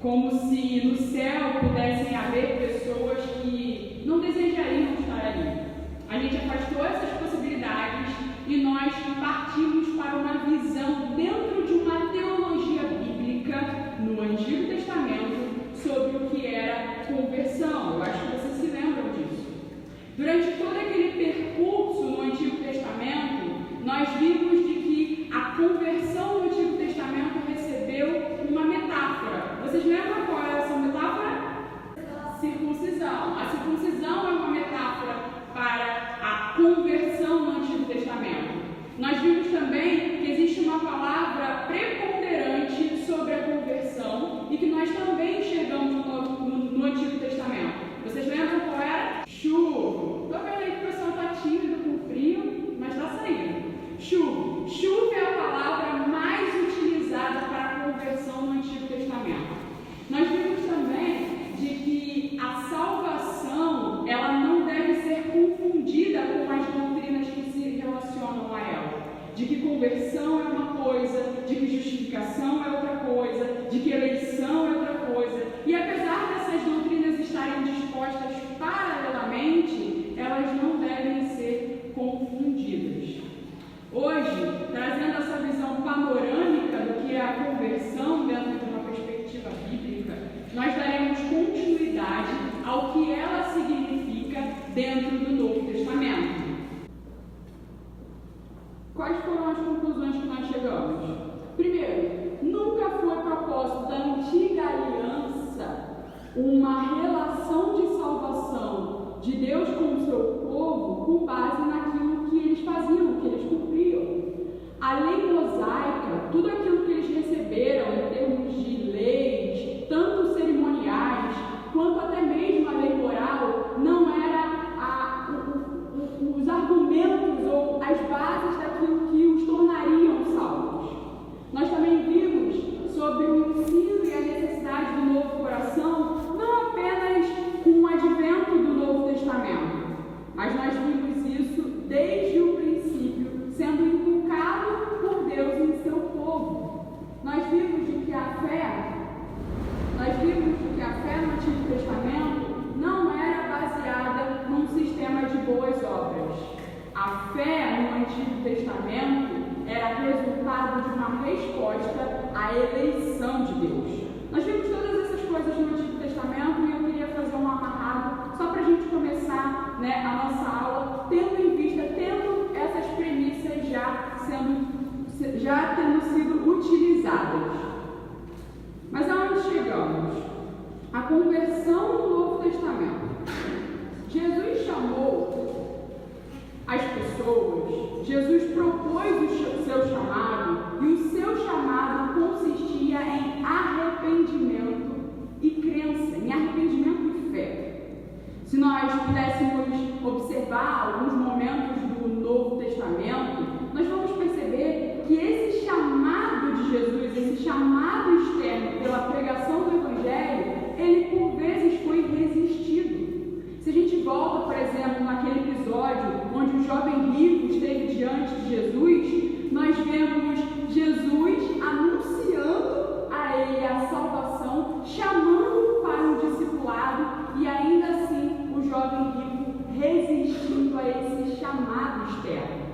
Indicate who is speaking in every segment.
Speaker 1: como se no céu pudessem haver pessoas que não desejariam estar ali. A gente afastou essas possibilidades e nós partimos para uma visão dentro de uma teologia bíblica no Antigo Testamento sobre o que era conversão. Eu acho que vocês se lembram disso. Durante todo aquele percurso no Antigo Testamento, nós vimos de que a conversão no Antigo Testamento recebeu uma metáfora. Vocês lembram qual é essa metáfora? Circuncisão. A circuncisão é uma metáfora para a conversão no Antigo Testamento. Nós vimos também que existe uma palavra preponderante sobre a conversão e que nós também enxergamos no Antigo Testamento. Vocês lembram qual era? Chuva. Estou vendo aí que o pessoal está tímido, com frio, mas está saindo. Chuva. Chuva é a palavra mais utilizada para a conversão no Antigo Testamento. Nós vimos também de que a salvação, ela não deve ser confundida com as doutrinas que se relacionam a ela. De que conversão é uma coisa, de que justificação é outra coisa, de que eleição é outra coisa. E apesar dessas doutrinas estarem dispostas paralelamente, elas não devem ser confundidas. Hoje, trazendo essa visão panorâmica do que é a conversão dentro de uma perspectiva bíblica, nós daremos continuidade ao que ela significa dentro do Novo Testamento. Quais foram as conclusões que nós chegamos? Primeiro, nunca foi propósito da antiga aliança uma relação de salvação de Deus com o seu povo com base naquilo que eles faziam, que eles cumpriam. A lei mosaica, tudo aquilo que eles receberam em termos de leis, tanto cerimoniais quanto até mesmo a lei moral, não era os argumentos ou as bases daquilo que os tornariam salvos. Nós também vimos sobre o ensino e a necessidade do novo coração, não apenas com o advento do Novo Testamento, mas nós vimos isso desde o princípio, sendo inculcado por Deus em seu povo. Nós vimos de que a fé no Antigo Testamento não era baseada num sistema de boas obras. A fé no Antigo Testamento era resultado de uma resposta à eleição de Deus. Nós vimos todas essas coisas no Antigo Testamento e eu queria fazer um amarrado só para a gente começar a nossa aula, tendo em vista, tendo essas premissas já tendo sido utilizadas. Mas aonde chegamos? A conversão no Novo Testamento. Jesus chamou as pessoas, Jesus propôs o seu chamado, e o seu chamado consistia em arrependimento e crença, em arrependimento e fé. Se nós pudéssemos observar alguns momentos do Novo Testamento, nós vamos perceber que esse chamado de Jesus, esse chamado externo pela pregação do Evangelho, ele por vezes foi resistido. Se a gente volta, por exemplo, naquele episódio onde o jovem rico esteve diante de Jesus, nós vemos Jesus anunciando a ele a salvação, chamando para um discipulado e ainda assim o jovem rico resistindo a esse chamado externo.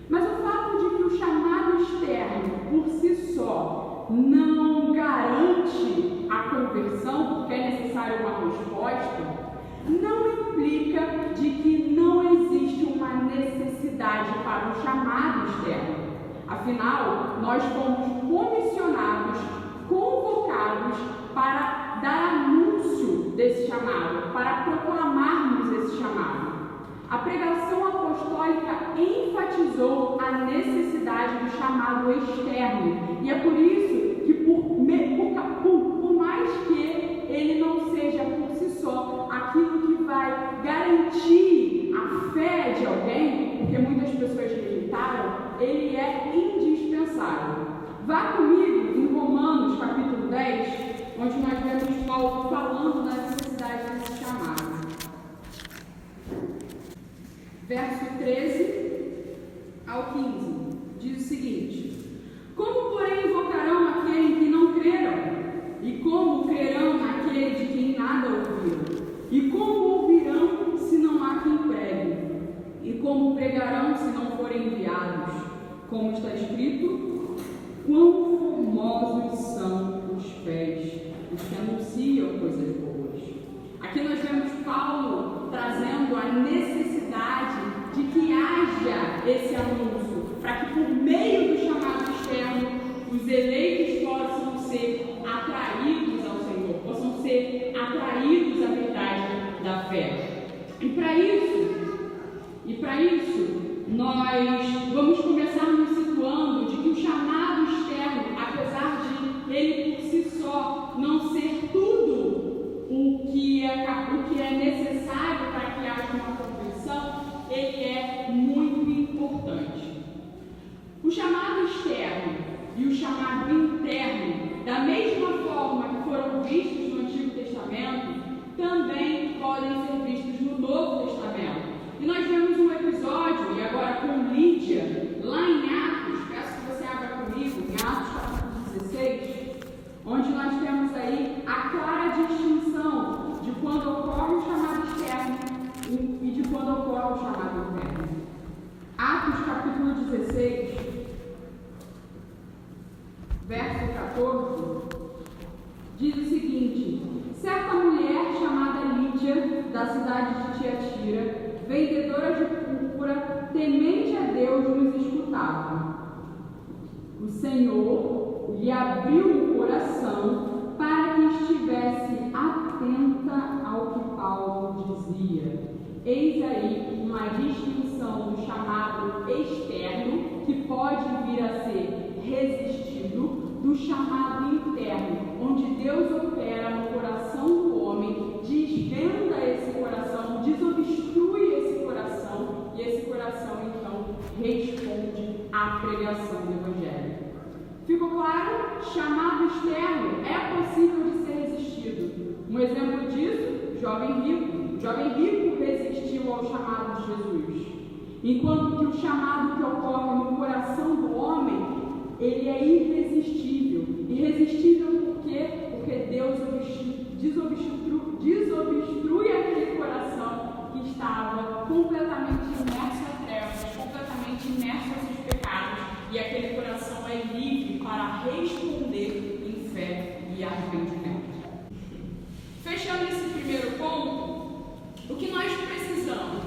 Speaker 1: Mas o fato de que o chamado externo por si só não garante a conversão, porque é necessária uma resposta, não implica de que não existe uma necessidade para o chamado externo. Afinal, nós fomos comissionados, convocados para dar anúncio desse chamado, para proclamarmos esse chamado. A pregação apostólica enfatizou a necessidade do chamado externo, e é por isso que por mais que ele não seja por si só aquilo que vai garantir a fé de alguém, porque muitas pessoas rejeitaram, ele é indispensável. Vá comigo em Romanos capítulo 10, onde nós vemos Paulo falando da necessidade desse chamado. Verso 13 ao 15, diz o seguinte: como, porém, invocarão aquele em que não creram? E como escrito: quão formosos são os pés dos que anunciam coisas boas. Aqui nós vemos Paulo trazendo a necessidade de que haja esse anúncio, para que por meio do chamado externo, os eleitos possam ser atraídos ao Senhor, possam ser atraídos à verdade da fé. E para isso, nós vamos começar nos situando de que o chamado externo, apesar de ele por si só não ser tudo o que é necessário para que haja uma conversão, ele é muito importante. O chamado externo e o chamado interno, da mesma forma que foram vistos no Antigo Testamento, também podem ser vistos no Novo Testamento. E nós vemos um episódio, e agora com Lídia, lá em Atos, peço que você abra comigo, em Atos capítulo 16, onde nós temos aí a clara distinção de quando ocorre o chamado externo e de quando ocorre o chamado interno. Atos capítulo 16, verso 14, diz o seguinte: certa mulher chamada Lídia, da cidade de Tiatira, vendedora de púrpura, temente a Deus, nos escutava. O Senhor lhe abriu o coração para que estivesse atenta ao que Paulo dizia. Eis aí uma distinção do chamado externo, que pode vir a ser resistido, do chamado interno, onde Deus opera no coração do homem, desvenda esse coração, desobstrui esse coração, e esse coração então responde à pregação do Evangelho. Ficou claro? Chamado externo é possível de ser resistido. Um exemplo disso, jovem rico. O jovem rico resistiu ao chamado de Jesus. Enquanto que o chamado que ocorre no coração do homem, ele é irresistível. Irresistível por quê? Porque Deus desobstrui aquele coração que estava completamente imerso a trevas, completamente imerso a seus pecados, e aquele coração é livre para responder em fé e arrependimento. Fechando esse primeiro ponto, o que nós precisamos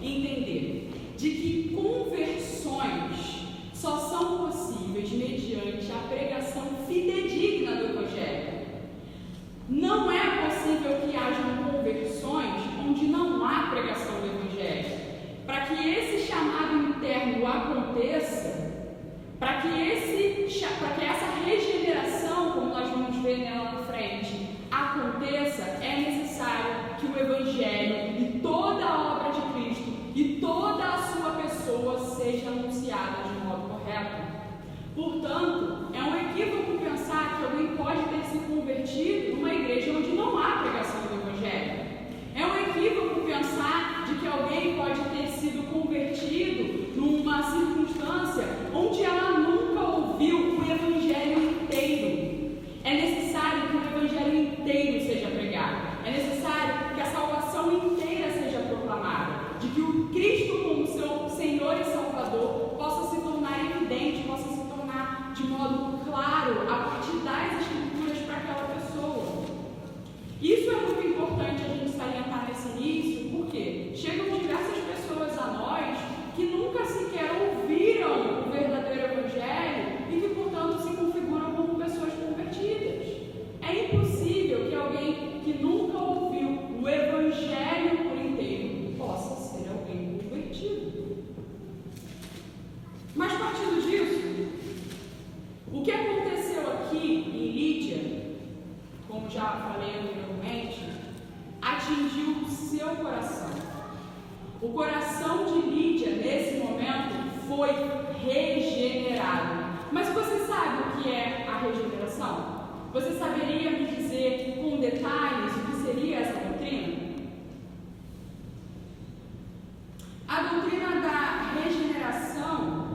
Speaker 1: entender? De que conversões só são possíveis mediante a pregação fidedigna do Evangelho. Não é possível que hajam conversões onde não há pregação do Evangelho. Para que esse chamado interno aconteça, para que essa regeneração, como nós vamos ver nela na frente, aconteça, é necessário que o Evangelho e toda a obra de Cristo e toda a sua pessoa seja anunciada de modo correto. Portanto, é um equívoco pensar que alguém pode ter se convertido numa igreja onde não há pregação do Evangelho. É um equívoco pensar de que alguém pode ter sido convertido numa circunstância onde ela nunca ouviu o Evangelho inteiro. É necessário que o Evangelho inteiro seja pregado. É necessário que a salvação inteira seja proclamada. De que o Cristo como seu Senhor e Salvador possa se tornar evidente, possa se tornar de modo claro a partir das Escrituras para aquela pessoa. Isso é muito importante a gente salientar nesse início, porque chegam diversas pessoas a nós que nunca sequer ouviram o verdadeiro Evangelho e que, portanto, se configuram como pessoas convertidas. É impossível que alguém que nunca ouviu o Evangelho por inteiro possa ser alguém convertido. Mas, partindo disso, o que aconteceu aqui em Lídia, como já falei anteriormente, atingiu o seu coração. O coração de Lídia, nesse momento, foi regenerado. Mas você sabe o que é a regeneração? Você saberia me dizer com detalhes o que seria essa doutrina? A doutrina da regeneração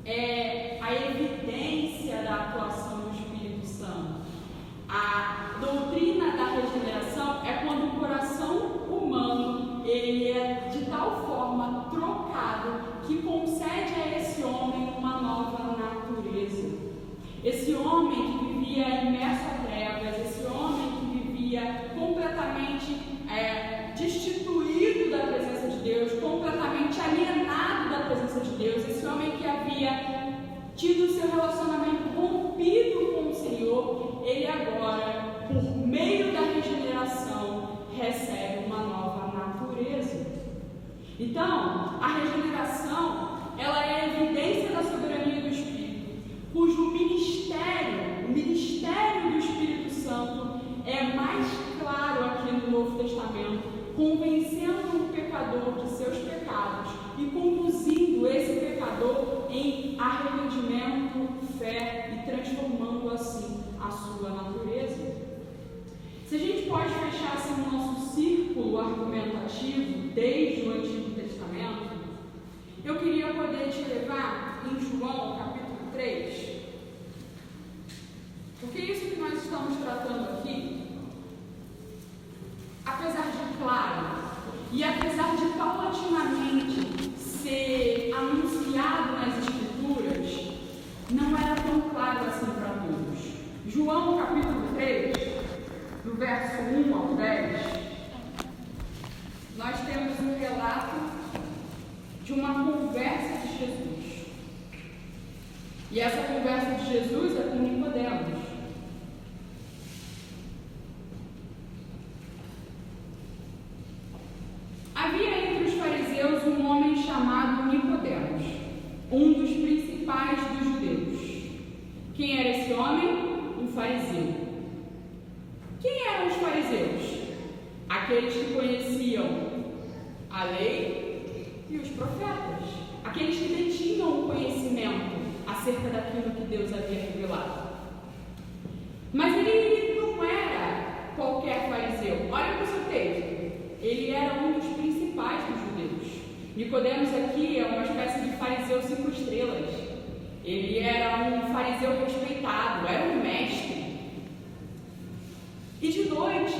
Speaker 1: é a evidência da atuação do Espírito Santo. A doutrina da regeneração é quando o coração humano ele é de tal forma trocado que concede a esse homem uma nova Então, a regeneração, ela é a evidência da soberania do Espírito, cujo ministério, o ministério do Espírito Santo, é mais claro aqui no Novo Testamento, convencendo o pecador de seus pecados e conduzindo esse pecador em arrependimento, fé e transformando assim a sua natureza. Se a gente pode fechar assim o nosso círculo argumentativo desde o Antigo Testamento, eu queria poder te levar em João capítulo 3, porque isso que nós estamos tratando aqui, apesar de claro e apesar de paulatinamente ser anunciado nas Escrituras, não era tão claro assim para todos. João capítulo 3, do verso 1 ao 10, nós temos um relato de uma conversa de Jesus. E essa conversa de Jesus é com Nicodemos. Havia entre os fariseus um homem chamado Nicodemos, um dos principais dos judeus. Quem era esse homem? Um fariseu. Quem eram os fariseus? Aqueles que conheciam a lei e os profetas. Aqueles que detinham o conhecimento acerca daquilo que Deus havia revelado. Mas ele não era qualquer fariseu. Olha para o seu texto. Ele era um dos principais dos judeus. Nicodemos aqui é uma espécie de fariseu 5 estrelas. Ele era um fariseu respeitado, era um mestre. E de noite,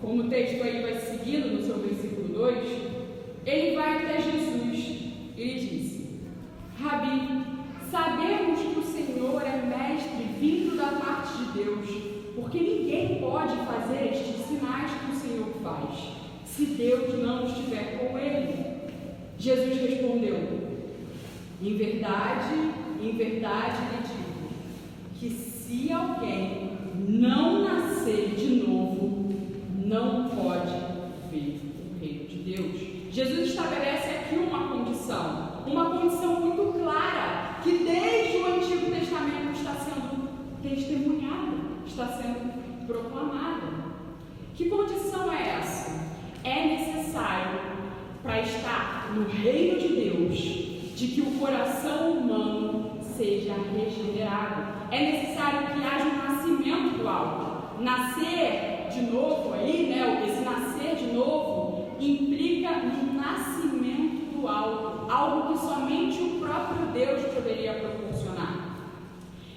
Speaker 1: como o texto aí vai seguindo no seu versículo 2, ele vai até Jesus e lhe disse: Rabi, sabemos que o Senhor é mestre vindo da parte de Deus, porque ninguém pode fazer estes sinais que o Senhor faz, se Deus não estiver com ele. Jesus respondeu: em verdade lhe digo, que se alguém não nascer de novo, não pode ver o reino de Deus. Jesus estabelece aqui uma condição muito clara, que desde o Antigo Testamento está sendo testemunhada, está sendo proclamada. Que condição é essa? É necessário, para estar no reino de Deus, de que o coração humano seja regenerado. É necessário que haja um nascimento do alto. Nascer de novo aí, esse nascer de novo implica um nascimento do alto, algo que somente o próprio Deus poderia proporcionar.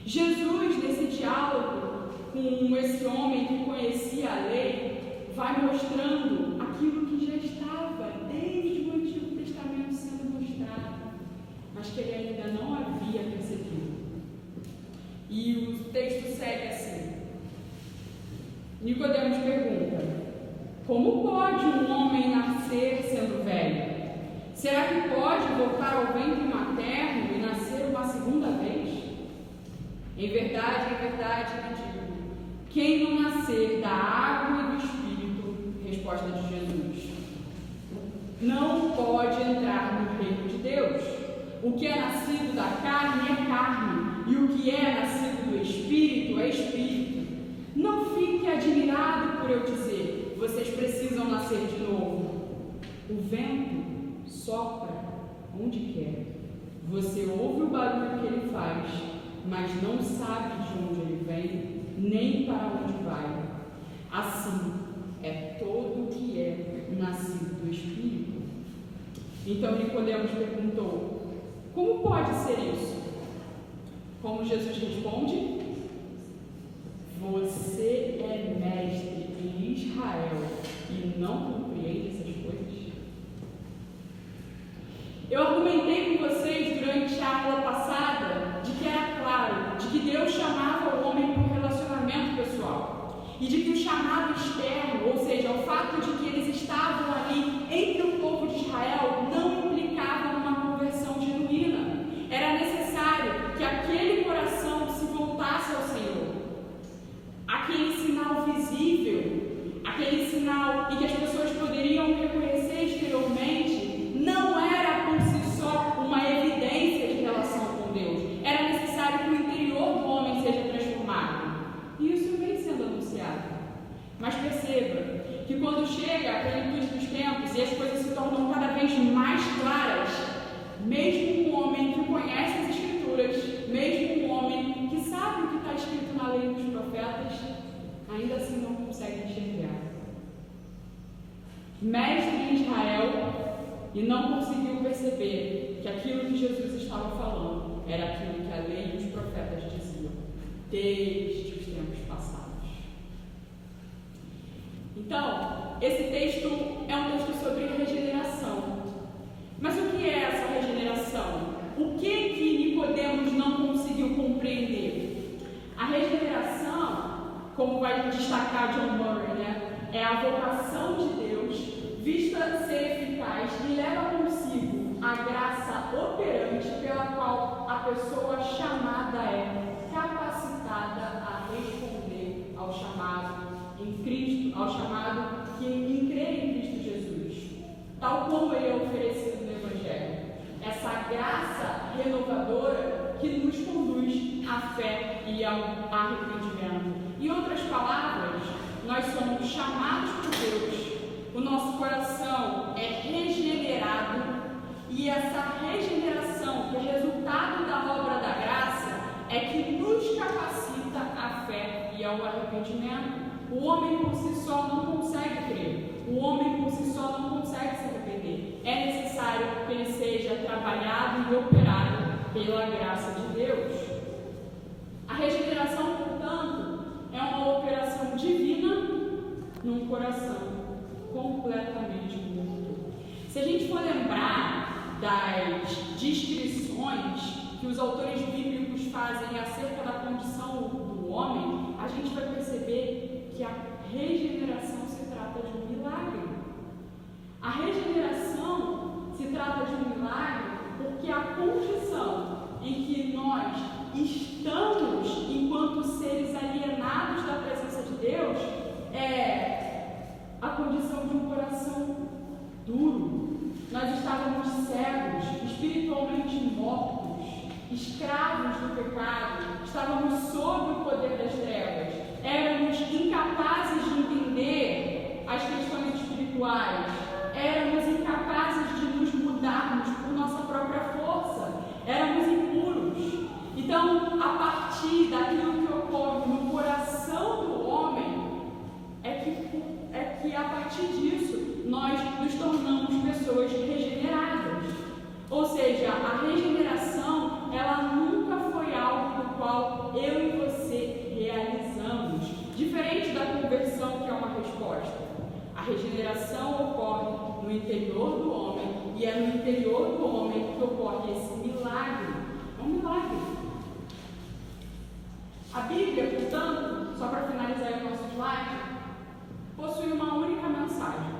Speaker 1: Jesus, nesse diálogo com esse homem que conhecia a lei, vai mostrando aquilo que já estava desde o Antigo Testamento sendo mostrado, mas que ele ainda não havia percebido. E o texto segue assim. Nicodemos pergunta: como pode um homem nascer sendo velho? Será que pode voltar ao ventre materno e nascer uma segunda vez? Em verdade lhe digo, quem não nascer da água e do Espírito, resposta de Jesus, não pode entrar no reino de Deus. O que é nascido da carne é carne, e o que é nascido do Espírito é Espírito. Não fique admirado por eu dizer, vocês precisam nascer de novo. O vento sopra onde quer. Você ouve o barulho que ele faz, mas não sabe de onde ele vem, nem para onde vai. Assim é todo o que é nascido do Espírito. Então Nicodemos perguntou: como pode ser isso? Como Jesus responde: você é mestre em Israel e não compreende essas coisas? Eu argumentei com vocês durante a aula passada de que era claro, de que Deus chamava o homem para um relacionamento pessoal e de que o chamado externo, ou seja, o fato de que eles estavam ali entre o povo de Israel, não implicava numa conversão genuína. Era necessário que aquele coração se voltasse ao Senhor. Aquele sinal visível, aquele sinal em que as pessoas poderiam reconhecer exteriormente, mestre em Israel, e não conseguiu perceber que aquilo que Jesus estava falando era aquilo que a lei e os profetas diziam desde os tempos passados. Então, esse texto é um texto sobre regeneração. Mas o que é essa regeneração? O que Nicodemos não conseguiu compreender? A regeneração, como vai destacar John Murray, é a vocação de Deus vista ser eficaz e leva consigo a graça operante pela qual a pessoa chamada é capacitada a responder ao chamado em Cristo, ao chamado em crer em Cristo Jesus, tal como ele é oferecido no Evangelho. Essa graça renovadora que nos conduz à fé e ao arrependimento. Em outras palavras, nós somos chamados por Deus, o nosso coração é regenerado e essa regeneração, que é resultado da obra da graça, é que nos capacita à fé e ao arrependimento. O homem por si só não consegue crer, o homem por si só não consegue se arrepender. É necessário que ele seja trabalhado e operado pela graça de Deus. A regeneração, portanto, é uma operação divina num coração completamente morto. Se a gente for lembrar das descrições que os autores bíblicos fazem acerca da condição do homem, a gente vai perceber que a regeneração se trata de um milagre. A regeneração se trata de um milagre porque a condição em que nós estamos enquanto seres alienados da presença de Deus é a condição de um coração duro. Nós estávamos cegos, espiritualmente mortos, escravos do pecado, estávamos sob o poder das trevas, éramos incapazes de entender as questões espirituais, éramos incapazes de nos mudarmos por nossa própria força, éramos impuros. Então, a partir daquilo que ocorre no coração do homem, é que a partir disso nós nos tornamos pessoas regeneradas. Ou seja, a regeneração, ela nunca foi algo do qual eu e você realizamos. Diferente da conversão, que é uma resposta. A regeneração ocorre no interior do homem, e é no interior do homem que ocorre esse milagre. É um milagre. A Bíblia, portanto, só para finalizar o nosso slide, possui uma única mensagem.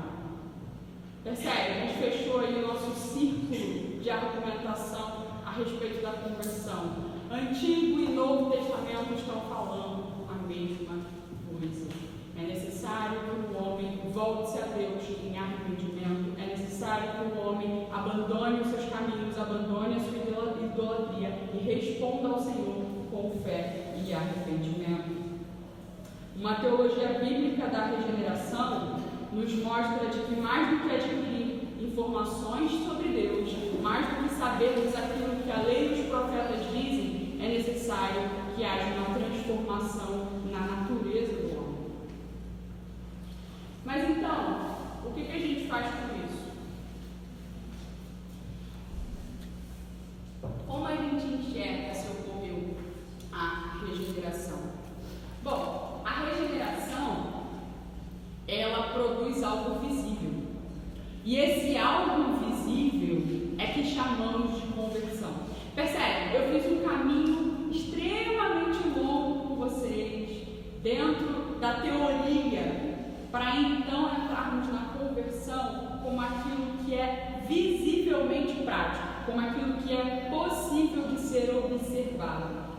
Speaker 1: Percebe? A gente fechou aí o nosso círculo de argumentação a respeito da conversão. Antigo e Novo Testamento estão falando a mesma coisa. É necessário que o homem volte-se a Deus em arrependimento. É necessário que o homem abandone os seus caminhos, abandone a sua idolatria e responda ao Senhor com fé e arrependimento. Uma teologia bíblica da regeneração nos mostra de que mais do que adquirir informações sobre Deus, mais do que sabermos aquilo que a lei e os profetas dizem, é necessário que haja uma transformação na natureza do homem. Mas então, o que a gente faz com isso? Como a gente enxerga se ocorreu a regeneração? Bom, a regeneração, ela produz algo visível. E esse algo visível é que chamamos de conversão. Percebe? Eu fiz um caminho extremamente longo com vocês, dentro da teoria, para então entrarmos na conversão como aquilo que é visivelmente prático, como aquilo que é possível de ser observado.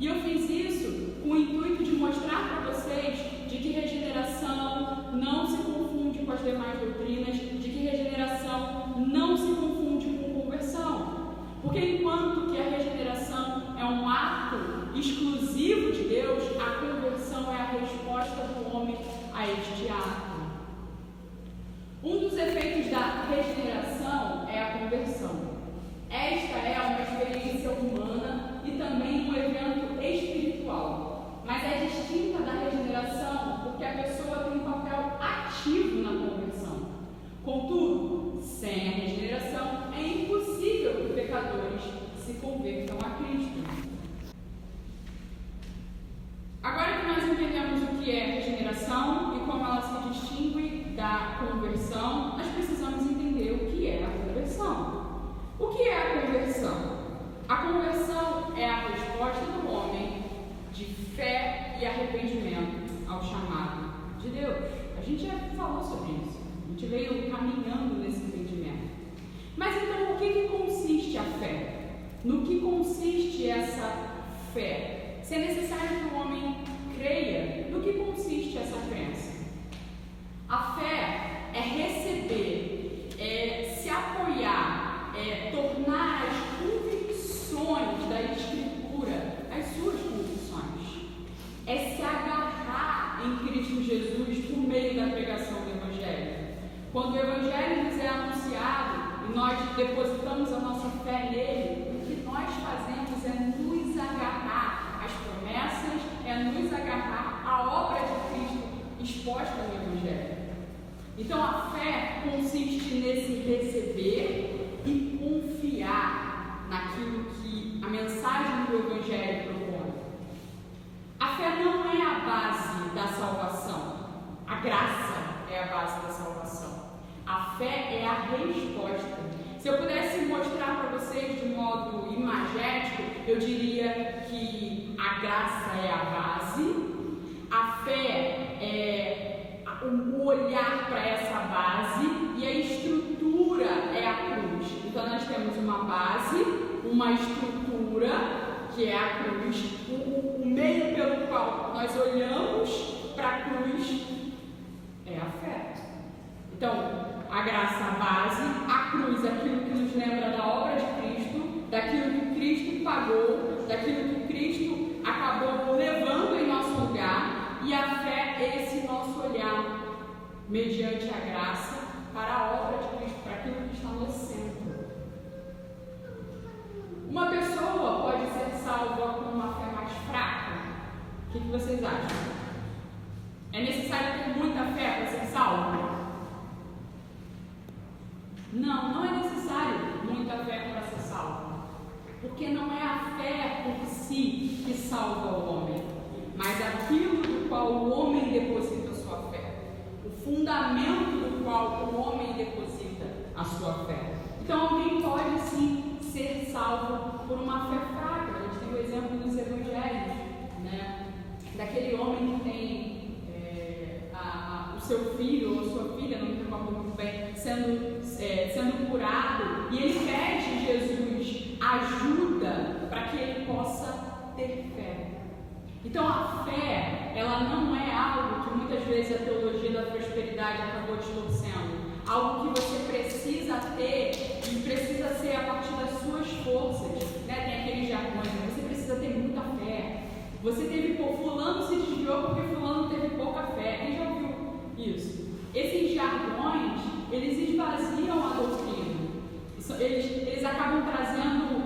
Speaker 1: E eu fiz isso com o intuito de mostrar para vocês de que regeneração não se confunde com as demais doutrinas, de que regeneração não se confunde com conversão. Porque enquanto que a regeneração é um ato exclusivo de Deus, a conversão é a resposta do homem a este ato. Um dos efeitos da regeneração é a conversão. Esta é uma experiência humana e também um evento espiritual. Mas convertam a Cristo. Agora que nós entendemos o que é regeneração e como ela se distingue da conversão, nós precisamos entender o que é a conversão. O que é a conversão? A conversão é a resposta do homem de fé e arrependimento ao chamado de Deus. A gente já falou sobre isso. A gente veio caminhando nesse entendimento. Mas então, o que consiste a fé? No que consiste essa fé? Se é necessário que o homem creia, no que consiste essa crença? A fé é receber, é se apoiar, é tornar as convicções da Escritura as suas convicções. É se agarrar em Cristo Jesus por meio da pregação do Evangelho. Quando o Evangelho nos é anunciado e nós depositamos a nossa fé nele, o que nós fazemos é nos agarrar às promessas, é nos agarrar à obra de Cristo exposta no Evangelho. Então a fé consiste nesse receber e confiar naquilo que a mensagem do Evangelho propõe. A fé não é a base da salvação, a graça é a base da salvação. A fé é a resposta. Se eu pudesse mostrar para vocês de modo imagético, eu diria que a graça é a base, a fé é o olhar para essa base e a estrutura é a cruz. Então nós temos uma base, uma estrutura que é a cruz, o meio pelo qual nós olhamos para a cruz é a fé. Então, a graça, a base, a cruz, aquilo que nos lembra da obra de Cristo, daquilo que Cristo pagou, daquilo que Cristo acabou levando em nosso lugar, e a fé é esse nosso olhar, mediante a graça, para a obra de Cristo, para aquilo que está no centro. Uma pessoa pode ser salva com uma fé mais fraca? O que vocês acham? É necessário ter muita fé para ser salvo? Não, não é necessário muita fé para ser salvo. Porque não é a fé por si que salva o homem, mas aquilo do qual o homem deposita a sua fé. O fundamento do qual o homem deposita a sua fé. Então alguém pode sim ser salvo por uma fé fraca. A gente tem o exemplo dos evangelhos, né? Daquele homem que tem o seu filho ou sua filha, não me recordo muito bem, sendo curado, e ele pede Jesus ajuda para que ele possa ter fé. Então a fé, ela não é algo que muitas vezes a teologia da prosperidade acabou distorcendo, algo que você precisa ter e precisa ser a partir das suas forças, né? Tem aqueles jargões, você precisa ter muita fé. Você teve, fulano se desviou porque fulano teve pouca fé. Quem já ouviu isso? Esses jargões, eles esvaziam a doutrina. Eles acabam trazendo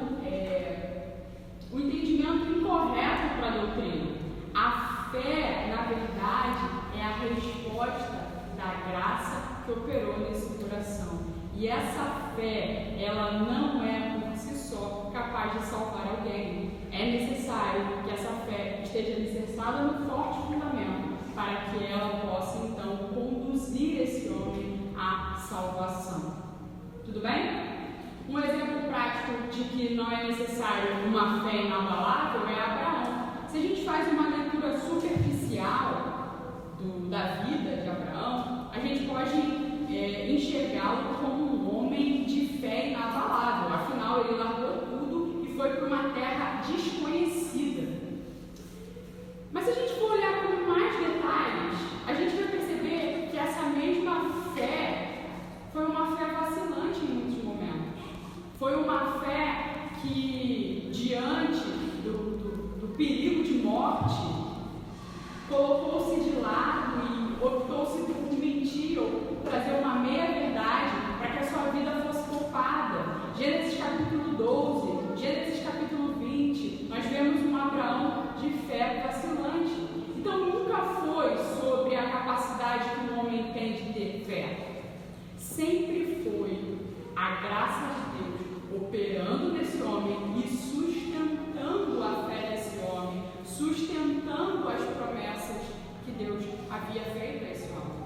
Speaker 1: o entendimento incorreto para a doutrina. A fé, na verdade, é a resposta da graça que operou nesse coração. E essa fé, ela não é por si só capaz de salvar alguém. É necessário que essa fé esteja alicerçada no forte fundamento para que ela possa, então, conduzir esse homem à salvação. Tudo bem? Um exemplo prático de que não é necessário uma fé inabalável é Abraão. Se a gente faz uma leitura superficial da vida de Abraão, a gente pode enxergá-lo como um homem de fé inabalável. Afinal, ele largou tudo e foi para uma terra desconhecida. Mas se a gente for olhar com mais detalhes, a gente vai perceber que essa mesma fé foi uma fé vacilante em muitos momentos. Foi uma fé que, diante do perigo de morte, colocou-se de lado e optou-se por mentir ou trazer uma meia-verdade para que a sua vida fosse poupada. Gênesis capítulo 12, Gênesis capítulo 20, nós vemos um Abraão de fé vacilante. Então nunca foi sobre a capacidade que um homem tem de ter fé. Sempre foi a graça de Deus operando nesse homem e sustentando a fé desse homem, sustentando as promessas que Deus havia feito a esse homem.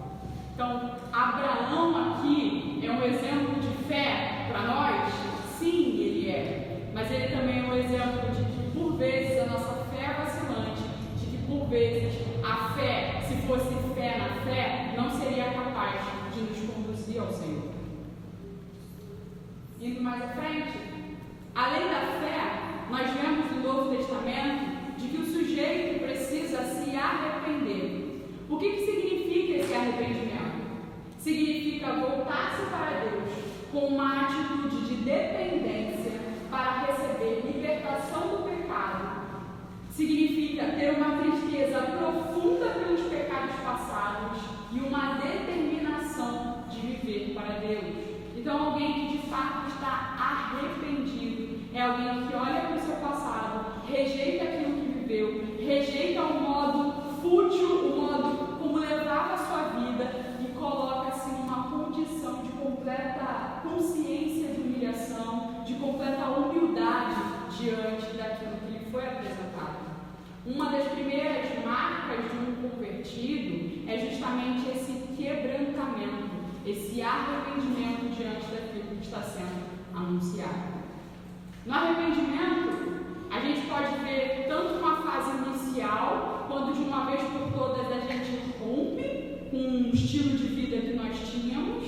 Speaker 1: Então, Abraão aqui é um exemplo de fé para nós? Sim, ele é. Mas ele também é um exemplo de que, por vezes, a nossa fé é vacilante, de que, por vezes, a fé, se fosse fé na fé, não seria capaz de nos conduzir ao Senhor. Indo mais à frente, além da fé, nós vemos no Novo Testamento de que o sujeito precisa se arrepender. O que significa esse arrependimento? Significa voltar-se para Deus com uma atitude de dependência para receber libertação do pecado. Significa ter uma tristeza profunda pelos pecados passados e uma determinação de viver para Deus. Então, alguém que de fato está arrependido é alguém que olha para o seu passado, rejeita aquilo que viveu, rejeita o modo fútil, o modo como levava a sua vida e coloca-se numa condição de completa consciência de humilhação, de completa humildade diante daquilo que lhe foi apresentado. Uma das primeiras marcas de um convertido é justamente esse quebrantamento, esse arrependimento diante daquilo que está sendo anunciado. No arrependimento, a gente pode ver tanto uma fase inicial, quando de uma vez por todas a gente rompe com um estilo de vida que nós tínhamos,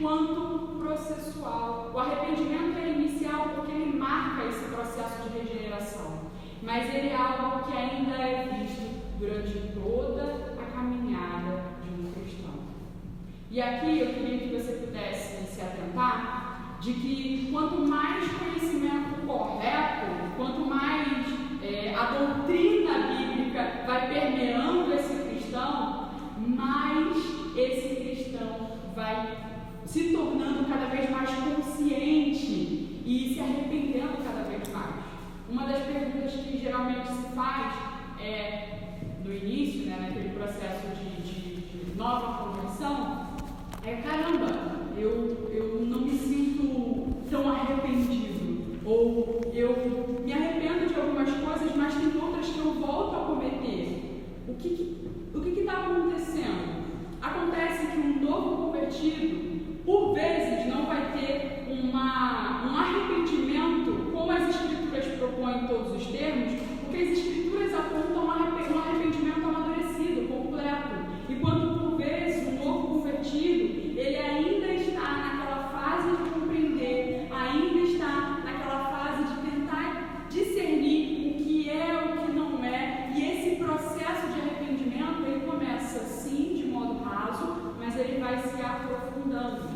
Speaker 1: quanto processual. O arrependimento é inicial porque ele marca esse processo de regeneração, mas ele é algo que ainda é visto durante toda a caminhada de um cristão. E aqui eu queria que você pudesse se atentar de que quanto mais conhecimento correto, quanto mais a doutrina bíblica vai permeando esse cristão, mais esse cristão vai se tornando cada vez mais consciente e se arrependendo cada vez mais. Uma das perguntas que geralmente se faz no início, naquele processo de nova conversão, caramba, eu não me sinto tão arrependido, ou eu me arrependo de algumas coisas, mas tem outras que eu volto a cometer. O que está acontecendo? Acontece que um novo convertido, por vezes, não vai ter um arrependimento como as Escrituras propõem em todos os termos, porque as Escrituras apontam um arrependimento amadurecido, completo. E quando, por vezes, um novo convertido, ele ainda está naquela fase de compreender, ainda está naquela fase de tentar discernir o que é, o que não é, e esse processo de arrependimento, ele começa, sim, de modo raso, mas ele vai se aprofundando.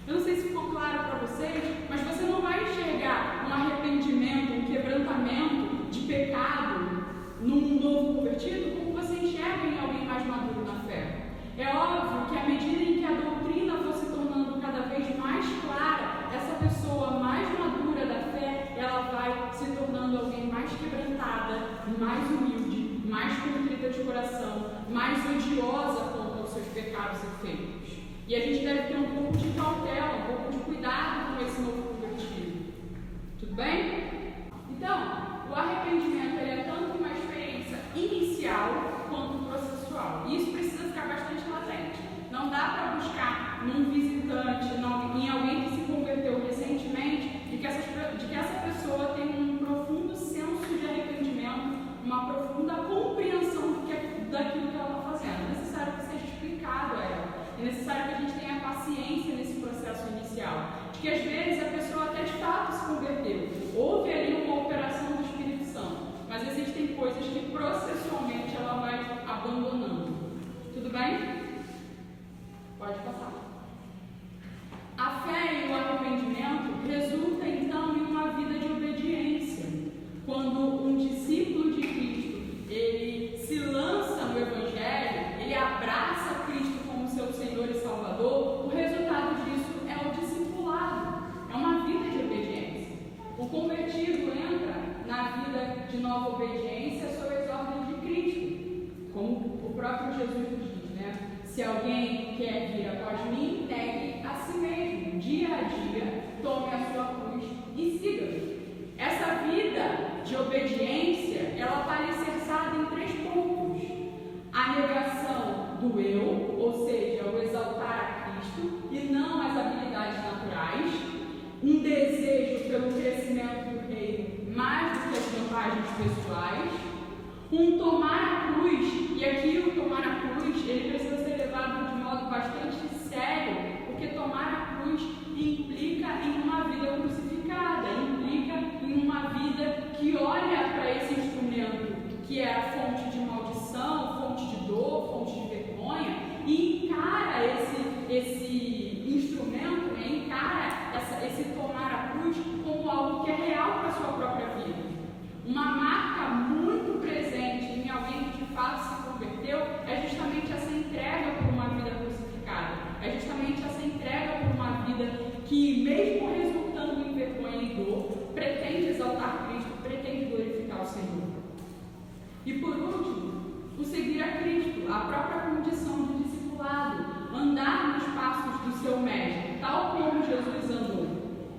Speaker 1: Eu não sei se ficou claro para vocês, mas você não vai enxergar um arrependimento, um quebrantamento de pecado num novo convertido como você enxerga em alguém mais maduro na fé. É óbvio que à medida em que a doutrina for se tornando cada vez mais clara, essa pessoa mais madura da fé, ela vai se tornando alguém mais quebrantada, mais humilde, mais contrita de coração, mais odiosa contra os seus pecados e feitos. E a gente deve ter um pouco de cautela, um pouco de cuidado com esse novo convertido. Tudo bem? Então, o arrependimento ele é tanto uma experiência inicial quanto processual. E isso precisa ficar bastante latente. de obediência, ela está alicerçada em 3 pontos: a negação do eu, ou seja, o exaltar a Cristo e não as habilidades naturais, um desejo pelo crescimento do reino mais do que as vantagens pessoais, um tomar a cruz, e aqui o tomar a cruz, ele precisa ser levado de modo bastante sério, porque tomar a cruz implica em uma vida crucificada, implica em uma vida que olha para esse instrumento que é a fonte de maldição, fonte de dor, fonte de vergonha, e encara esse instrumento, encara esse tomar a cruz como algo que é real para a sua própria vida. Uma marca muito presente em alguém que de fato se converteu é justamente essa entrega por uma vida crucificada, é justamente essa entrega por uma vida que, mesmo resultando em vergonha e dor, pretende exaltar Cristo, pretende glorificar o Senhor. E por último, o seguir a Cristo, a própria condição de discipulado, andar nos passos do seu mestre, tal como Jesus andou,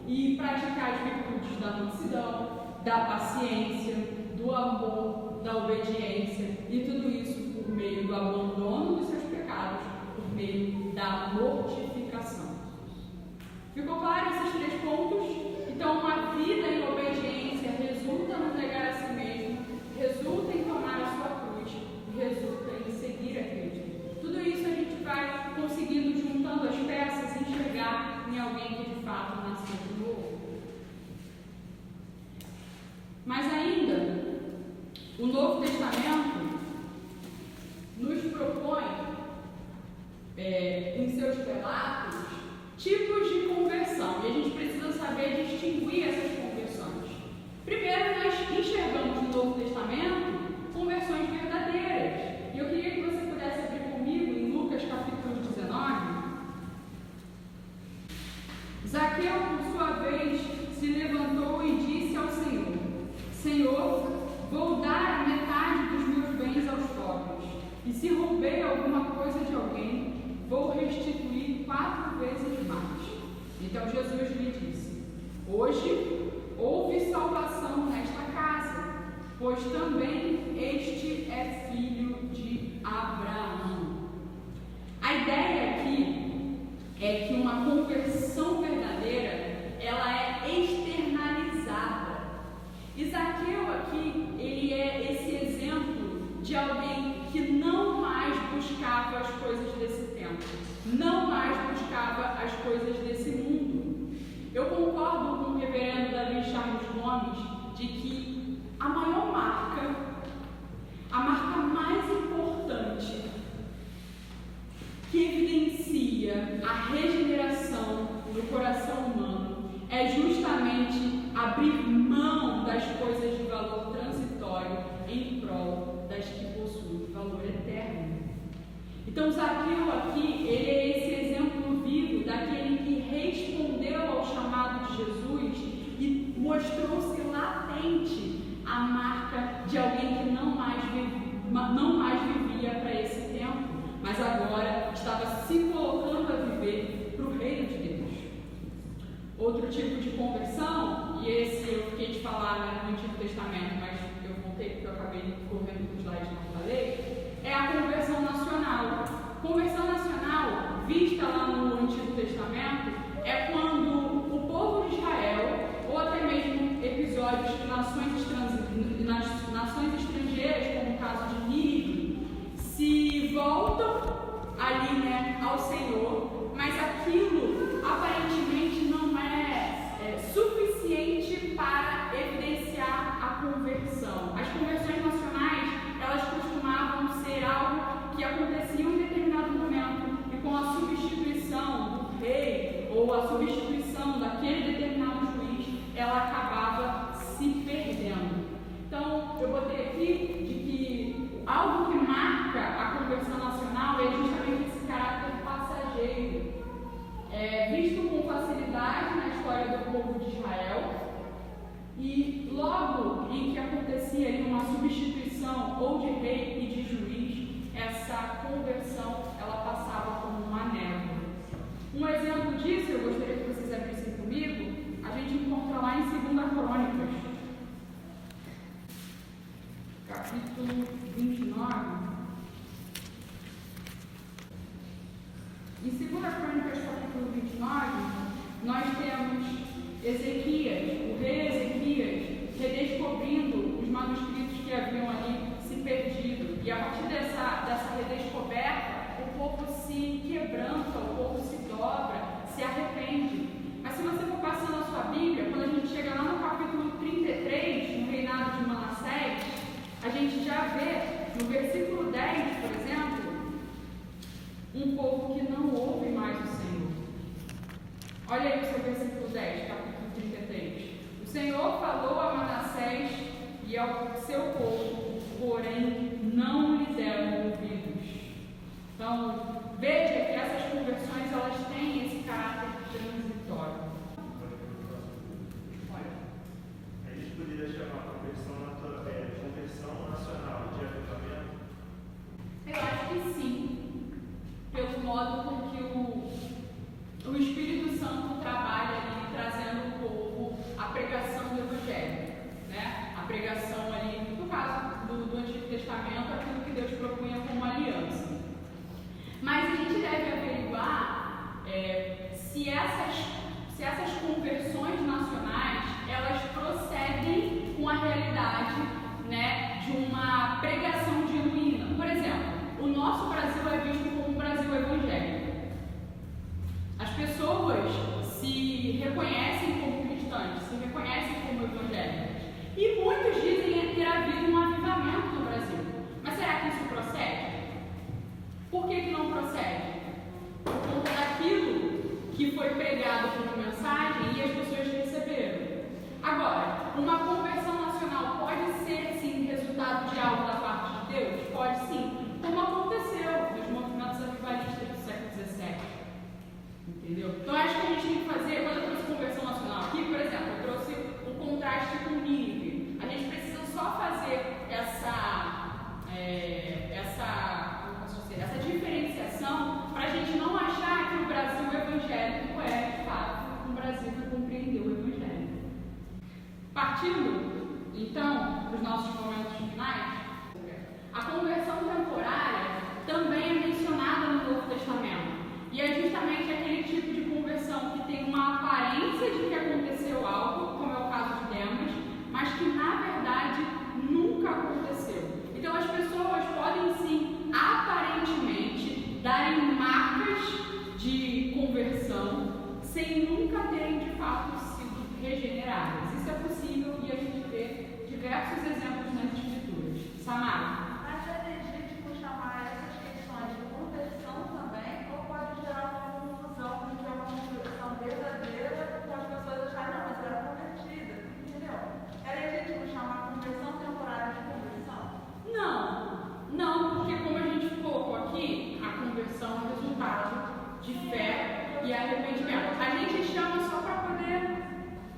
Speaker 1: e praticar as virtudes da mansidão, da paciência, do amor, da obediência, e tudo isso por meio do abandono dos seus pecados, por meio da mortificação. Ficou claro esses 3 pontos? Então, uma vida em obediência resulta no negar a si mesmo, resulta em tomar a sua cruz, resulta em seguir a Cristo. Tudo isso a gente vai conseguindo, juntando as peças, enxergar em alguém que de fato nasceu de novo. Mas ainda, o Novo Testamento nos propõe, em seus relatos, tipos de conversão, e a gente precisa saber distinguir essas conversões. Primeiro, nós enxergamos no Novo Testamento conversões verdadeiras, e eu queria que você pudesse abrir comigo em Lucas capítulo 19. Zaqueu, por sua vez, se levantou e disse ao Senhor: Senhor, vou dar a metade dos meus bens aos pobres, e se roubei alguma coisa de alguém, vou restituir 4 vezes mais. Então Jesus lhe disse: Hoje houve salvação nesta casa, pois também este é filho de Abraão. A ideia aqui é que uma conversão verdadeira, ela é externalizada. E Zaqueu aqui, ele é esse exemplo de alguém que não mais buscava as coisas desse tempo, não mais buscava as coisas desse mundo. Eu concordo com o reverendo Davi Charles Gomes de que a maior marca, a marca mais importante que evidencia a regeneração do coração humano é justamente abrir mão das coisas de valor transitório em prol das que possuem valor eterno. Então Zaqueu aqui, ele é esse exemplo vivo daquele que respondeu ao chamado de Jesus e mostrou-se latente a marca de alguém que não mais vivia para esse tempo, mas agora estava se colocando a viver para o reino de Deus. Outro tipo de conversão, e esse eu fiquei de falar no Antigo Testamento, mas eu voltei porque eu acabei correndo com os slides e não falei, é a conversão nacional. Conversão nacional, vista lá no Antigo Testamento, é quando o povo de Israel, ou até mesmo episódios de nações estrangeiras, como o caso de Nínive, se voltam ali, ao Senhor, mas aquilo aparentemente não é suficiente para evidenciar a conversão. As conversões nacionais, elas costumavam ser algo que acontecia em um determinado momento, e com a substituição do rei ou a substituição daquele determinado juiz, ela acabava se perdendo. Então, eu botei aqui de que algo que marca a conversão nacional é justamente esse caráter passageiro, visto com facilidade na história do povo de Israel, e logo em que acontecia ali uma substituição ou de rei e de juiz, essa conversão ela passava como uma névoa. Um exemplo disso, eu gostaria que vocês abrissem comigo, a gente encontra lá em 2 Crônicas. Olha aí o seu versículo 10, capítulo 33. O Senhor falou a Manassés e ao seu povo, porém não lhe deram ouvidos. Então, veja que essas conversões, elas têm esse caráter transitório.
Speaker 2: A gente poderia chamar conversão nacional de avivamento?
Speaker 1: Eu acho que sim, pelo modo com que o Espírito Santo trabalha ali, trazendo o povo à pregação do Evangelho, né? A pregação ali, no caso do Antigo Testamento, aquilo que Deus propunha como aliança. Mas a gente deve averiguar se essas conversões nacionais, elas procedem com a realidade, né, de uma pregação genuína. Por exemplo, o nosso Brasil é visto como um Brasil evangélico. As pessoas se reconhecem como cristãs, se reconhecem como evangélicas. E muitos dizem ter havido um avivamento no Brasil. Mas será que isso procede? Por que não procede? Por conta daquilo que foi pregado como mensagem e as pessoas receberam. Agora, uma conversão nacional pode ser, sim, resultado de algo da parte de Deus? Pode sim, como aconteceu nos movimentos avivalistas do século XVII. Entendeu? Então, acho que a gente tem que fazer, quando eu trouxe conversão nacional aqui, por exemplo, eu trouxe o contraste com Nínive. A gente precisa só fazer essa diferenciação para a gente não achar que o Brasil evangélico é, de fato, um Brasil que compreendeu o Evangelho. Partindo, então, para os nossos momentos finais, a conversão temporária também é mencionada no Novo Testamento. E é justamente aquele tipo de conversão que tem uma aparência de que aconteceu algo, como é o caso de Demas, mas que na verdade nunca aconteceu. Então as pessoas podem sim, aparentemente, darem marcas de conversão sem nunca terem de fato sido regeneradas. Isso é possível e a gente vê diversos exemplos nas Escrituras. Samara.
Speaker 3: Mas é legítimo chamar essas questões de conversão também, ou pode gerar uma confusão, porque é uma conversão verdadeira, com as pessoas acharem, não, mas era convertida, entendeu? É legítimo chamar conversão temporária de conversão?
Speaker 1: Não, porque como a gente colocou aqui, a conversão é resultado de fé e arrependimento. A gente chama só para poder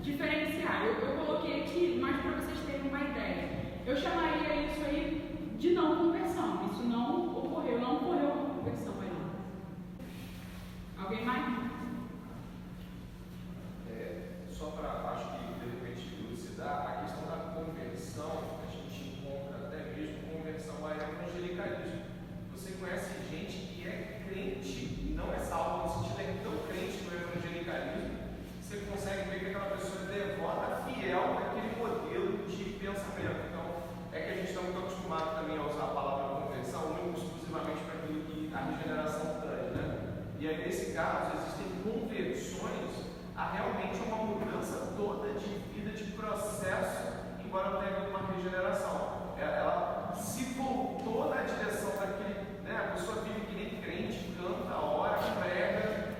Speaker 1: diferenciar. Eu coloquei aqui, mas para vocês terem uma ideia. Eu chamaria isso aí de não conversão. Isso não ocorreu uma conversão aí não. Alguém mais?
Speaker 4: Só para, acho que de repente elucidar, a questão da conversão, a gente encontra até mesmo conversão a evangelicalismo. Você conhece gente que é crente e não é salvo, no sentido é tão crente no evangelicalismo, você consegue ver que aquela pessoa é devota, fiel àquele modelo de pensamento. Então, é que a gente está muito acostumado também a usar a palavra conversão, único exclusivamente para aquilo que a regeneração traz, né? E aí, nesse caso, existem conversões a realmente uma mudança toda de vida, de processo, embora não tenha havido uma regeneração. Ela se voltou na direção daquele, né? A pessoa vive que nem crente, canta, ora, prega,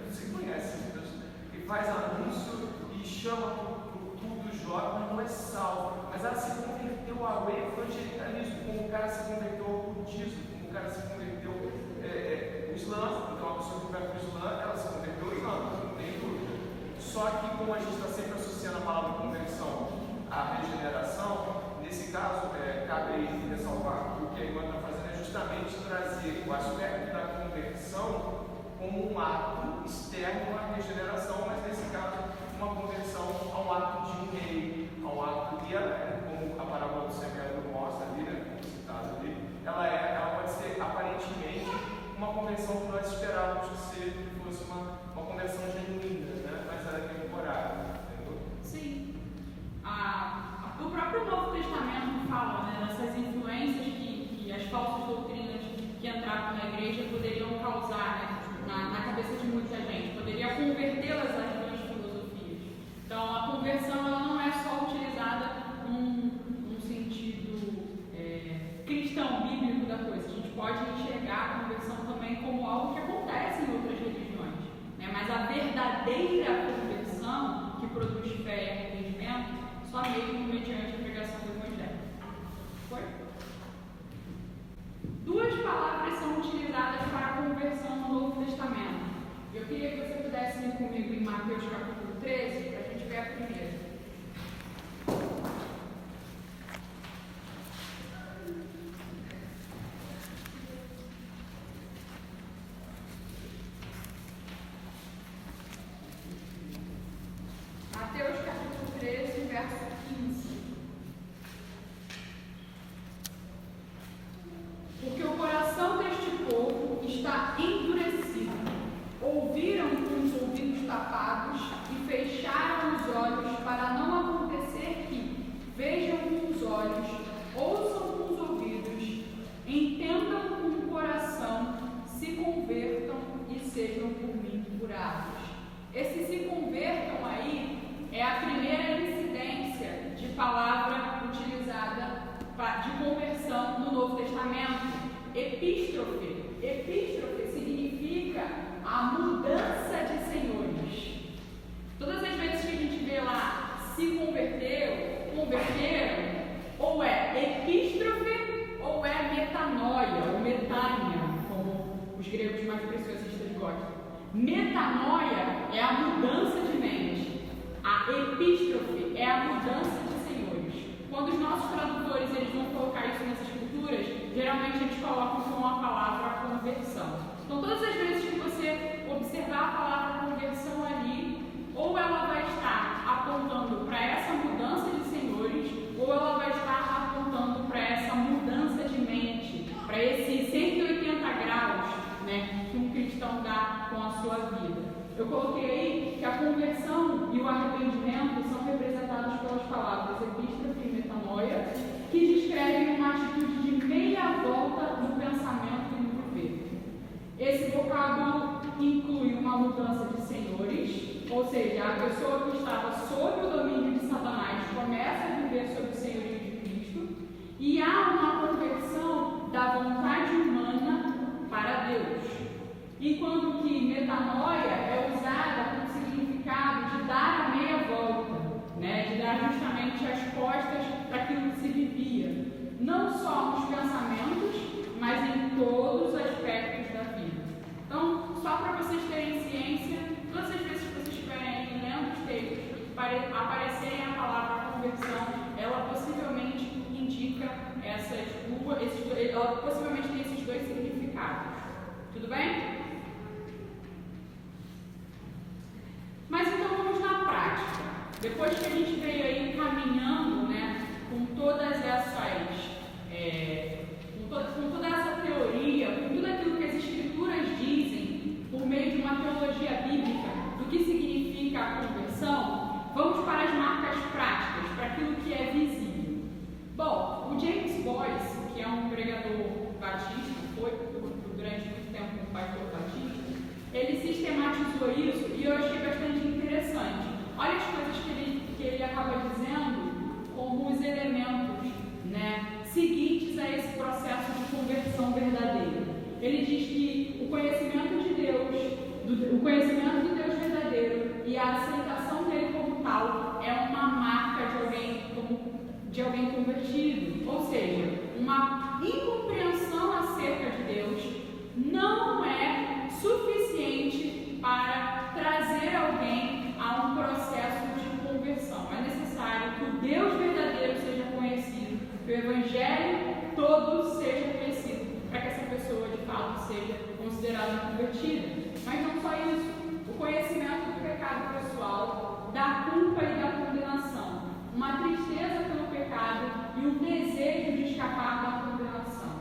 Speaker 4: você conhece Deus, e faz anúncio e chama por tudo, joga, mas não é salvo. Mas ela se converteu ao evangelicalismo, como o cara se converteu ao budismo, como o cara se converteu ao Islã. Então a pessoa que vai para o Islã, ela se converteu ao Islã, não tem dúvida. Só que como a gente está sempre associando a palavra conversão à regeneração, nesse caso, cabe aí ressalvar que o que a irmã está fazendo é justamente trazer o aspecto da conversão como um ato externo à regeneração, mas nesse caso, uma conversão a um ato de um rei, a um ato que como a parábola do semeador mostra ali, né, como citado ali, ela pode ser aparentemente uma conversão que nós esperávamos que fosse uma conversão genuína, né, mas ela é temporária, entendeu?
Speaker 1: Sim. O próprio Novo Testamento fala, né, dessas influências que as falsas doutrinas que entravam na igreja poderiam causar, né, na cabeça de muita gente, poderia convertê-las às vãs filosofias. Então, a conversão ela não é só utilizada num sentido cristão, bíblico da coisa. A gente pode enxergar a conversão também como algo que acontece em outras religiões. verso 15. Porque o coração deste povo está endurecido. Ouviram com os ouvidos tapados e fecharam os olhos, para não acontecer que vejam com os olhos, ouçam com os ouvidos, entendam com o coração, se convertam e sejam por mim curados. Esse se convertam aí é a primeira incidência de palavra utilizada de conversão no Novo Testamento. Epístrofe. Epístrofe significa a mudança de senhores. Todas as vezes que a gente vê lá se converteu, converteram, ou é epístrofe ou é metanoia, ou metânia, como os gregos mais preciosistas gostam. Metanoia é a mudança de mente. A epístrofe é a mudança de senhores. Quando os nossos tradutores eles vão colocar isso nas escrituras, geralmente eles colocam com a palavra conversão. Então, todas as vezes que você observar a palavra conversão ali, ou ela vai estar apontando para essa mudança de senhores, ou ela vai estar apontando para essa mudança de mente, para esse 180 graus, né, que um cristão dá com a sua vida. Eu coloquei aí que a conversão e o arrependimento são representados pelas palavras epístrofe e metanoia, que descrevem uma atitude de meia volta no pensamento e no viver. Esse vocábulo inclui uma mudança de senhores, ou seja, a pessoa que estava sob o domínio de Satanás começa a viver sob o senhorio de Cristo, e há uma conversão da vontade humana para Deus. Enquanto que metanoia é usada com o significado de dar a meia volta, né? De dar justamente as costas para aquilo que se vivia, não só nos pensamentos, mas em todos os aspectos da vida. Então, só para vocês terem ciência, todas as vezes que vocês estiverem lendo os textos, aparecerem a palavra conversão, ela possivelmente indica ela possivelmente tem esses dois significados. Tudo bem? Mas então vamos na prática. Depois que a gente veio aí caminhando, né, com todas essas, com toda essa teoria, com tudo aquilo que as escrituras dizem, por meio de uma teologia bíblica, do que significa a conversão, vamos para as marcas práticas, para aquilo que é visível. Bom, o James Boyce, que é um pregador batista, foi durante muito tempo um pastor batista, ele sistematizou isso e eu achei bastante interessante. Olha as coisas que ele acaba dizendo como os elementos, né, seguintes a esse processo de conversão verdadeira. Ele diz que o conhecimento de Deus verdadeiro e a aceitação dele como tal é uma marca de alguém convertido. Ou seja, uma incompreensão acerca de Deus não é suficiente para trazer alguém a um processo de conversão. É necessário que o Deus verdadeiro seja conhecido, que o Evangelho todo seja conhecido, para que essa pessoa de fato seja considerada convertida. Mas não só isso, o conhecimento do pecado pessoal, da culpa e da condenação, uma tristeza pelo pecado e um desejo de escapar da condenação,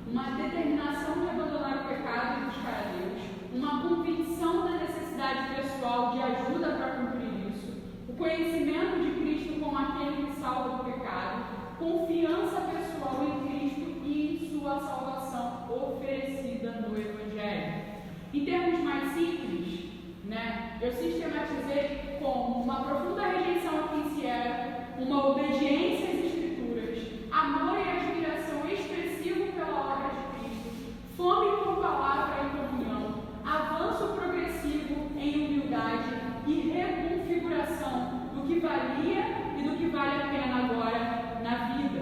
Speaker 1: uma determinação de abandonar o pecado e buscar a Deus, uma convicção da necessidade pessoal de ajuda para cumprir isso, o conhecimento de Cristo como aquele que salva do pecado, confiança pessoal em Cristo e em sua salvação oferecida no Evangelho. Em termos mais simples, né, eu sistematizei como uma profunda rejeição a quem se era, uma obediência às Escrituras, amor e admiração expressivo pela obra de Cristo, fome por palavra e comunhão, avanço progressivo em humildade e reconfiguração do que valia e do que vale a pena agora na vida.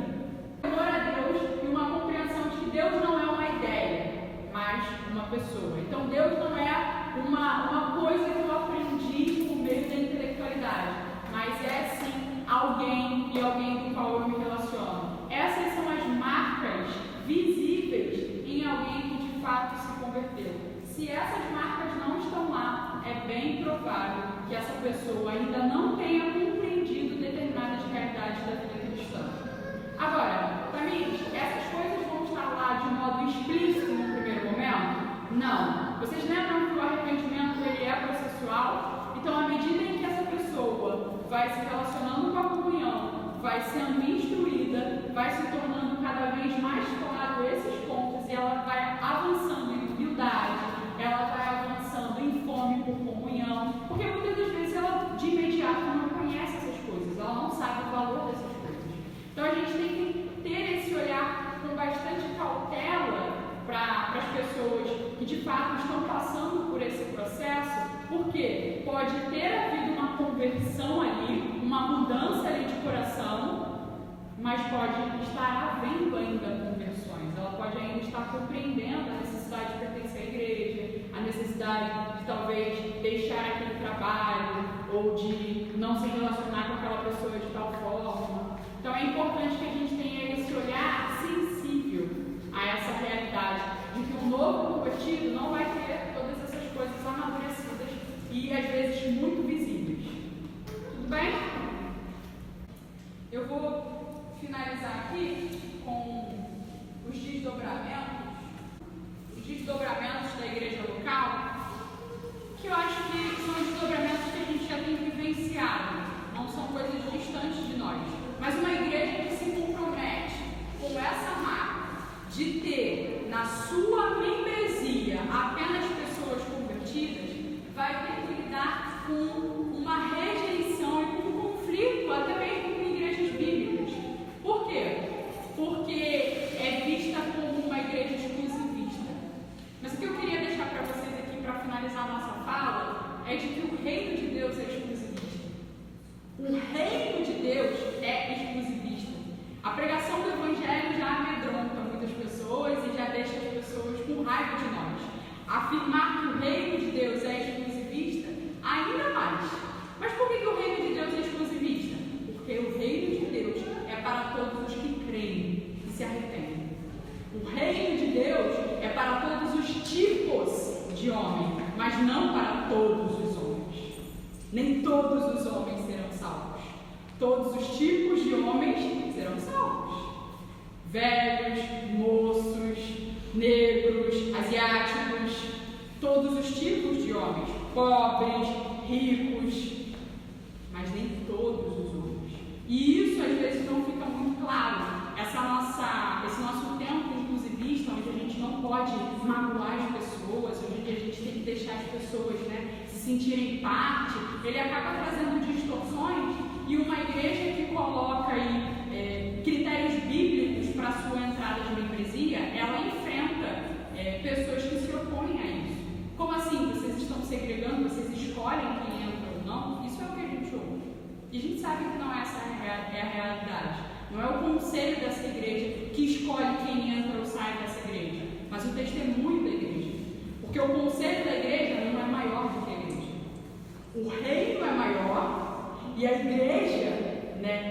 Speaker 1: Amor a Deus e uma compreensão de que Deus não é uma ideia, mas uma pessoa. Então Deus não é uma coisa que eu aprendi por meio da intelectualidade, mas é sim alguém e alguém com qual eu me relaciono. Essas são as marcas visíveis em alguém que de fato se converteu. Se essas marcas não estão lá, é bem provável que essa pessoa ainda não tenha compreendido determinadas Não. Vocês lembram que o arrependimento ele é processual? Então, à medida em que essa pessoa vai se relacionando com a comunhão, vai sendo instruída, vai se tornando cada vez mais claro esses pontos, e ela vai avançando em humildade, ela vai avançando em fome por comunhão, porque muitas das vezes ela de imediato não conhece essas coisas, ela não sabe o valor dessas coisas. Então a gente tem que ter esse olhar com bastante cautela para as pessoas que de fato estão passando por esse processo, porque pode ter havido uma conversão ali, uma mudança ali de coração, mas pode estar havendo ainda conversões. Ela pode ainda estar compreendendo a necessidade de pertencer à igreja, a necessidade de talvez deixar aquele trabalho ou de não se relacionar com aquela pessoa de tal forma. Então é importante que a gente tenha esse olhar sensível a essa realidade de que o novo convertido não vai ter todas essas coisas amadurecidas e às vezes muito visíveis. Tudo bem? Eu vou finalizar aqui com os desdobramentos da igreja local, que eu acho que são desdobramentos que a gente já tem vivenciado, não são coisas distantes de nós, mas uma igreja que se compromete com essa marca de ter na sua membresia apenas pessoas convertidas, vai ter que lidar com uma rejeição e com um conflito, até mesmo com igrejas bíblicas. Por quê? Porque é vista como uma igreja exclusivista. Mas o que eu queria deixar para vocês aqui, para finalizar a nossa fala, é de que o reino de Deus é exclusivista. O reino de Deus é exclusivista. A pregação do Evangelho já amedronta muitas pessoas e já deixa as pessoas com raiva de nós. Afirmar que o reino de Deus é exclusivista, ainda mais. Mas por que o reino de Deus é exclusivista? Porque o reino de Deus é para todos os que creem e se arrependem. O reino de Deus é para todos os tipos de homem, mas não para todos os homens. Nem todos os homens serão salvos. Todos os tipos de homens serão salvos. Velhos, moços, negros, asiáticos, todos os tipos de homens, pobres, ricos, mas nem todos os homens. E isso às vezes não fica muito claro. Esse nosso tempo inclusivista, onde a gente não pode magoar as pessoas, onde a gente tem que deixar as pessoas, se sentirem parte, ele acaba trazendo distorções, e uma igreja que coloca aí critérios bíblicos para a sua entrada de membresia, ela enfrenta pessoas que se opõem a isso. Como assim? Vocês estão segregando, vocês escolhem quem entra ou não? Isso é o que a gente ouve. E a gente sabe que não essa é a realidade. Não é o conselho dessa igreja que escolhe quem entra ou sai dessa igreja, mas o testemunho da igreja. Porque o conselho da igreja não é maior do que a igreja. O reino é maior e a igreja,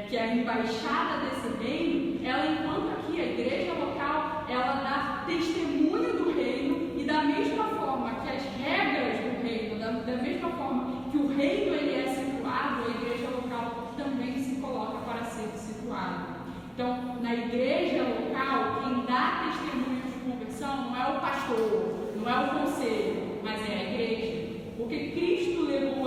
Speaker 1: que é a embaixada desse reino, ela, enquanto aqui a igreja local, ela dá testemunho do reino, e da mesma forma que as regras do reino, da mesma forma que o reino ele é situado, a igreja local também se coloca para ser situado. Então, na igreja local, quem dá testemunho de conversão não é o pastor, não é o conselho, mas é a igreja. Porque Cristo levou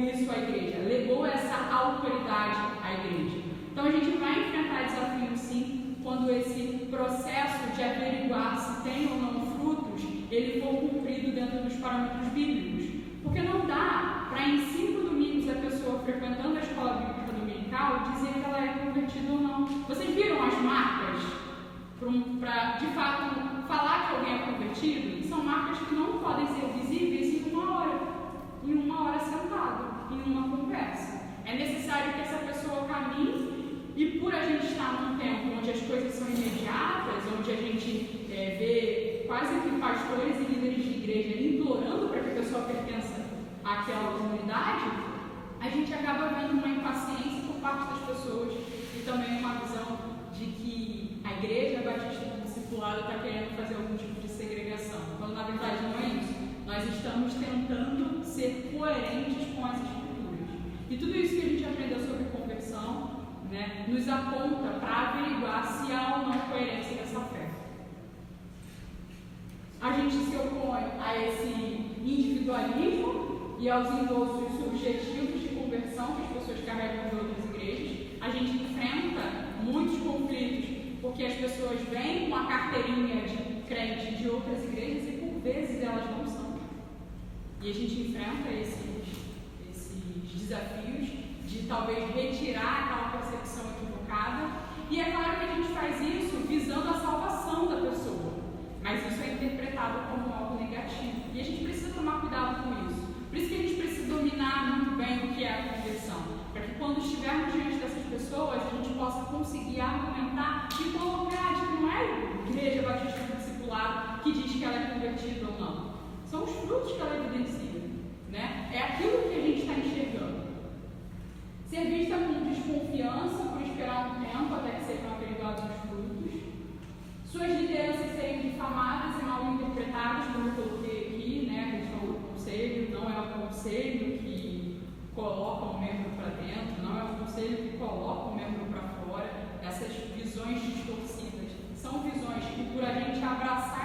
Speaker 1: isso à igreja, levou essa autoridade à igreja. Então a gente vai enfrentar desafios sim, quando esse processo de averiguar se tem ou não frutos, ele for cumprido dentro dos parâmetros bíblicos. Porque não dá para em 5 domingos a pessoa frequentando a escola bíblica dominical dizer que ela é convertida ou não. Vocês viram as marcas para de fato falar que alguém é convertido? São marcas que não podem ser visíveis em uma hora sentado, em uma conversa. É necessário que essa pessoa caminhe, e por a gente estar num tempo onde as coisas são imediatas, onde a gente vê quase que pastores e líderes de igreja implorando para que a pessoa pertença àquela comunidade, a gente acaba vendo uma impaciência por parte das pessoas e também uma visão de que a igreja batista do discipulado está querendo fazer algum tipo de segregação, quando na verdade não é isso. Nós estamos tentando ser coerentes com as escrituras. E tudo isso que a gente aprendeu sobre conversão, nos aponta para averiguar se há ou não coerência dessa fé. A gente se opõe esse individualismo e aos endossos subjetivos de conversão que as pessoas carregam de outras igrejas. A gente enfrenta muitos conflitos porque as pessoas vêm com a carteirinha de crente de outras igrejas e por vezes elas não são. E a gente enfrenta esses desafios de talvez retirar aquela percepção equivocada. E é claro que a gente faz isso visando a salvação da pessoa, mas isso é interpretado como algo negativo. E a gente precisa tomar cuidado com isso. Por isso que a gente precisa dominar muito bem o que é a conversão, para que quando estivermos diante dessas pessoas, a gente possa conseguir argumentar e colocar de que não é a Igreja Batista do Discipulado que diz que ela é convertida ou não. São os frutos que ela evidencia, né? É aquilo que a gente está enxergando. Ser vista com desconfiança por esperar um tempo até que sejam averiguados os frutos. Suas lideranças serem difamadas e mal interpretadas, como eu coloquei aqui, né? A questão do conselho, não é o conselho que coloca o membro para dentro, não é o conselho que coloca o membro para fora. Essas visões distorcidas são visões que, por a gente abraçar